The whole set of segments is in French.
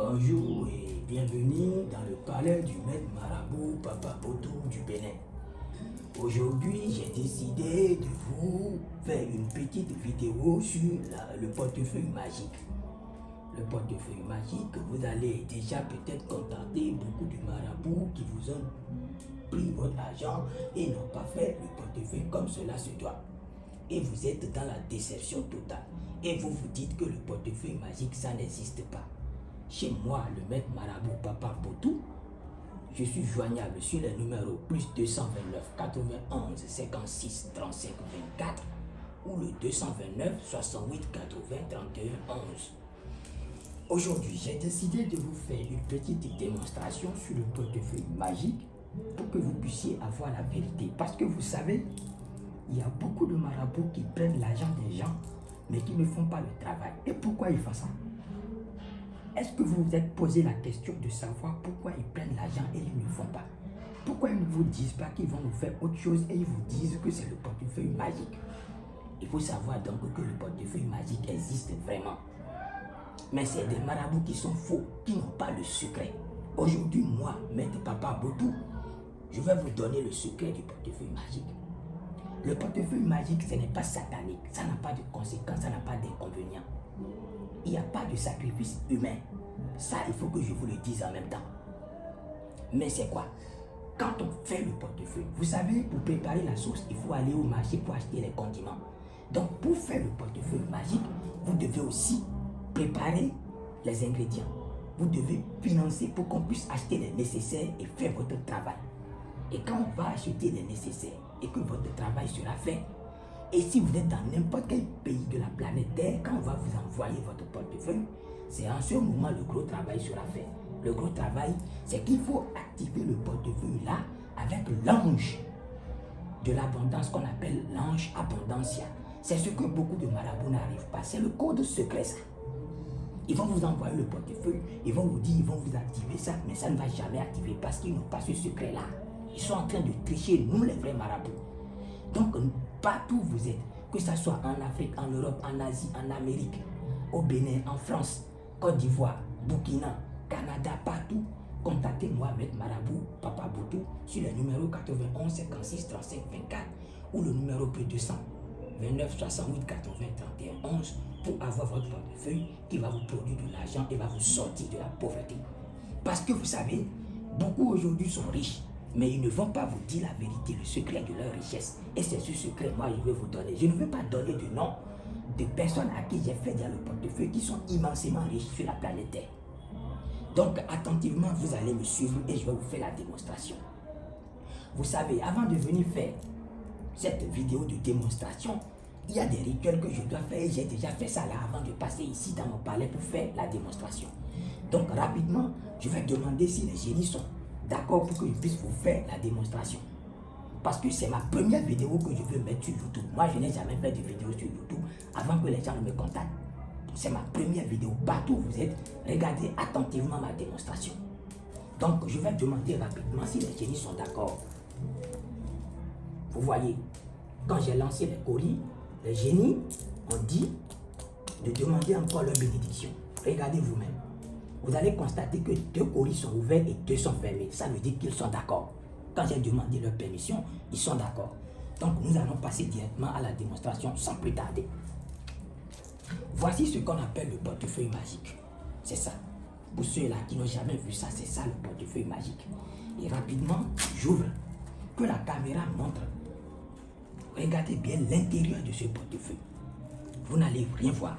Bonjour et bienvenue dans le palais du maître marabout Papa Boto du Bénin. Aujourd'hui, j'ai décidé de vous faire une petite vidéo sur le portefeuille magique. Le portefeuille magique, vous allez déjà peut-être contacter beaucoup de marabouts qui vous ont pris votre argent et n'ont pas fait le portefeuille comme cela se doit. Et vous êtes dans la déception totale. Et vous vous dites que le portefeuille magique, ça n'existe pas. Chez moi, le maître marabout Papa Boto, je suis joignable sur les numéros plus 229 91 56 35 24 ou le 229 68 80 31 11. Aujourd'hui, j'ai décidé de vous faire une petite démonstration sur le portefeuille magique pour que vous puissiez avoir la vérité. Parce que vous savez, il y a beaucoup de marabouts qui prennent l'argent des gens, mais qui ne font pas le travail. Et pourquoi ils font ça? Est-ce que vous vous êtes posé la question de savoir pourquoi ils prennent l'argent et ils ne le font pas? Pourquoi ils ne vous disent pas qu'ils vont nous faire autre chose et ils vous disent que c'est le portefeuille magique? Il faut savoir donc que le portefeuille magique existe vraiment. Mais c'est des marabouts qui sont faux, qui n'ont pas le secret. Aujourd'hui, moi, maître Papa Boto, je vais vous donner le secret du portefeuille magique. Le portefeuille magique, ce n'est pas satanique, ça n'a pas de conséquences, ça n'a pas d'inconvénients. Il n'y a pas de sacrifice humain. Ça, il faut que je vous le dise en même temps. Mais c'est quoi? Quand on fait le portefeuille, vous savez, pour préparer la sauce, il faut aller au marché pour acheter les condiments. Donc, pour faire le portefeuille magique, vous devez aussi préparer les ingrédients. Vous devez financer pour qu'on puisse acheter les nécessaires et faire votre travail. Et quand on va acheter les nécessaires et que votre travail sera fait, et si vous êtes dans n'importe quel pays de la planète Terre, quand on va vous envoyer votre portefeuille, c'est en ce moment le gros travail sera fait. Le gros travail, c'est qu'il faut activer le portefeuille là avec l'ange de l'abondance qu'on appelle l'ange abondancia. C'est ce que beaucoup de marabouts n'arrivent pas. C'est le code secret ça. Ils vont vous envoyer le portefeuille, ils vont vous dire, ils vont vous activer ça, mais ça ne va jamais activer parce qu'ils n'ont pas ce secret là. Ils sont en train de tricher, nous les vrais marabouts. Donc, partout où vous êtes, que ce soit en Afrique, en Europe, en Asie, en Amérique, au Bénin, en France, Côte d'Ivoire, Burkina, Canada, partout, contactez-moi, maître marabout Papa Boto, sur le numéro 91 56 35 24 ou le numéro plus 229 68 80 31 11 pour avoir votre portefeuille qui va vous produire de l'argent et va vous sortir de la pauvreté. Parce que vous savez, beaucoup aujourd'hui sont riches, mais ils ne vont pas vous dire la vérité, le secret de leur richesse. Et c'est ce secret, moi, je vais vous donner. Je ne veux pas donner de nom de personnes à qui j'ai fait dans le portefeuille qui sont immensément riches sur la planète Terre. Donc, attentivement, vous allez me suivre et je vais vous faire la démonstration. Vous savez, avant de venir faire cette vidéo de démonstration, il y a des rituels que je dois faire et j'ai déjà fait ça là avant de passer ici dans mon palais pour faire la démonstration. Donc, rapidement, je vais demander si les génies sont d'accord pour que je puisse vous faire la démonstration. Parce que c'est ma première vidéo que je veux mettre sur YouTube. Moi, je n'ai jamais fait de vidéo sur YouTube avant que les gens ne me contactent. C'est ma première vidéo. Partout où vous êtes, regardez attentivement ma démonstration. Donc, je vais demander rapidement si les génies sont d'accord. Vous voyez, quand j'ai lancé les colis, les génies ont dit de demander encore leur bénédiction. Regardez vous-même. Vous allez constater que 2 colis sont ouverts et 2 sont fermés. Ça veut dire qu'ils sont d'accord. Quand j'ai demandé leur permission, ils sont d'accord. Donc, nous allons passer directement à la démonstration sans plus tarder. Voici ce qu'on appelle le portefeuille magique. C'est ça. Pour ceux-là qui n'ont jamais vu ça, c'est ça le portefeuille magique. Et rapidement, j'ouvre. Que la caméra montre. Regardez bien l'intérieur de ce portefeuille. Vous n'allez rien voir.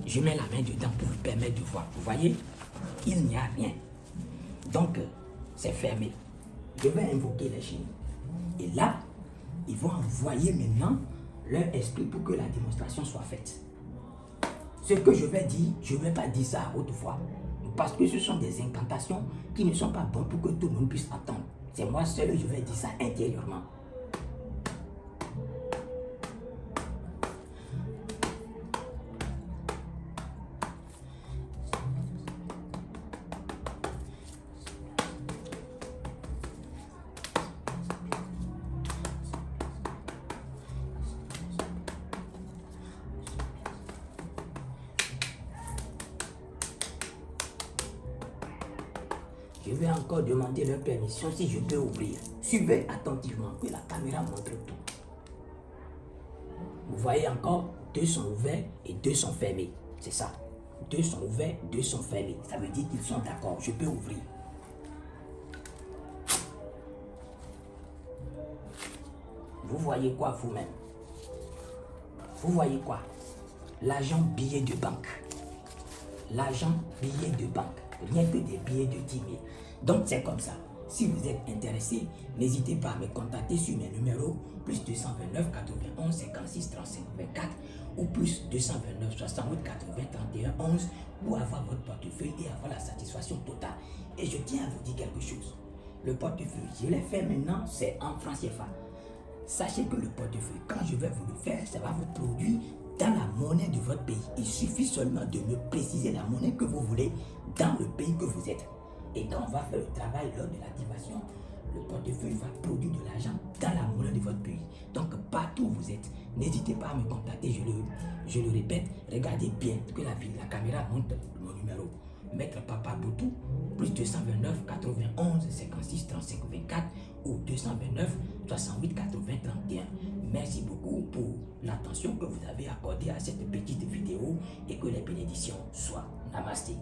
Je mets la main dedans pour vous permettre de voir. Vous voyez, il n'y a rien. Donc, c'est fermé. Je vais invoquer les génies. Et là, ils vont envoyer maintenant leur esprit pour que la démonstration soit faite. Ce que je vais dire, je ne vais pas dire ça à haute voix. Parce que ce sont des incantations qui ne sont pas bonnes pour que tout le monde puisse entendre. C'est moi seul, je vais dire ça intérieurement. Je vais encore demander leur permission si je peux ouvrir. Suivez attentivement que la caméra montre tout. Vous voyez encore, 2 sont ouverts et 2 sont fermés. C'est ça. 2 sont ouverts, 2 sont fermés. Ça veut dire qu'ils sont d'accord. Je peux ouvrir. Vous voyez quoi vous-même? Vous voyez quoi? L'argent billet de banque. L'argent billet de banque. Rien que des billets de 10 000. Donc c'est comme ça. Si vous êtes intéressé, n'hésitez pas à me contacter sur mes numéros plus 229 91 56 35 24 ou plus 229 68 80 31 11 pour avoir votre portefeuille et avoir la satisfaction totale. Et je tiens à vous dire quelque chose. Le portefeuille, je l'ai fait maintenant, c'est en francs CFA. Sachez que le portefeuille, quand je vais vous le faire, ça va vous produire dans la monnaie de votre pays. Il suffit seulement de me préciser la monnaie que vous voulez dans le pays que vous êtes. Et quand on va faire le travail lors de l'activation, le portefeuille va produire de l'argent dans la monnaie de votre pays. Donc partout où vous êtes, n'hésitez pas à me contacter, je le répète, regardez bien que la caméra montre mon numéro. Maître Papa Boutou, plus 229 91 56 35 24 ou 229 68 80 31. Merci beaucoup pour l'attention que vous avez accordée à cette petite vidéo et que les bénédictions soient. Namasté.